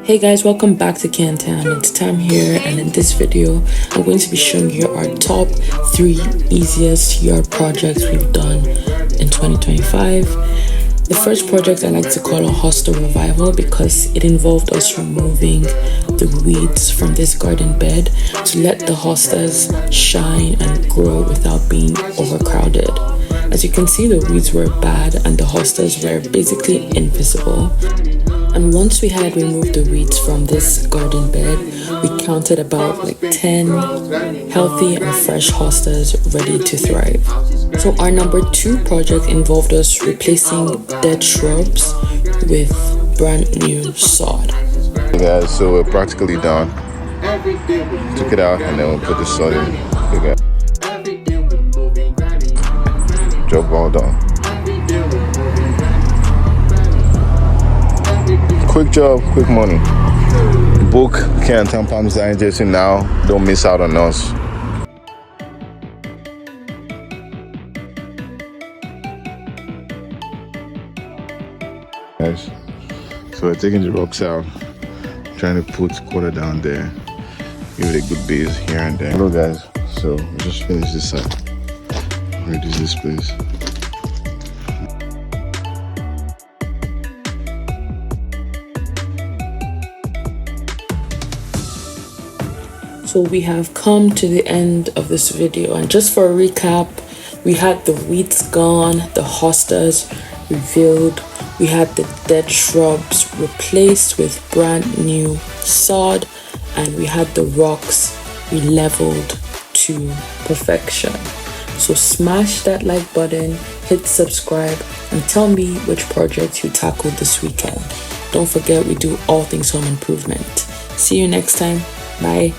Hey guys, welcome back to Cantan. It's Tam here, and in this video I'm going to be showing you our top 3 easiest yard projects we've done in 2025. The first project I like to call a hostel revival because it involved us removing the weeds from this garden bed to let the hostas shine and grow without being overcrowded. As you can see, the weeds were bad and the hostas were basically invisible. And once we had removed the weeds from this garden bed, we counted about 10 healthy and fresh hostas ready to thrive. So our number 2 project involved us replacing dead shrubs with brand new sod. Hey guys, so we're practically done. Took it out and then we'll put the sod in. Okay, guys. Job well done. Quick job, quick money. Book Cantan Palm Design Jersey now. Don't miss out on us. Guys, so we're taking the rocks out, trying to put quarter down there, give it a good base here and there. Hello guys, so we just finished this side. Reduce this place. So we have come to the end of this video, and just for a recap, we had the weeds gone, the hostas revealed, we had the dead shrubs replaced with brand new sod, and we had the rocks re-leveled to perfection. So smash that like button, hit subscribe, and tell me which project you tackled this weekend. Don't forget, we do all things home improvement. See you next time. Bye.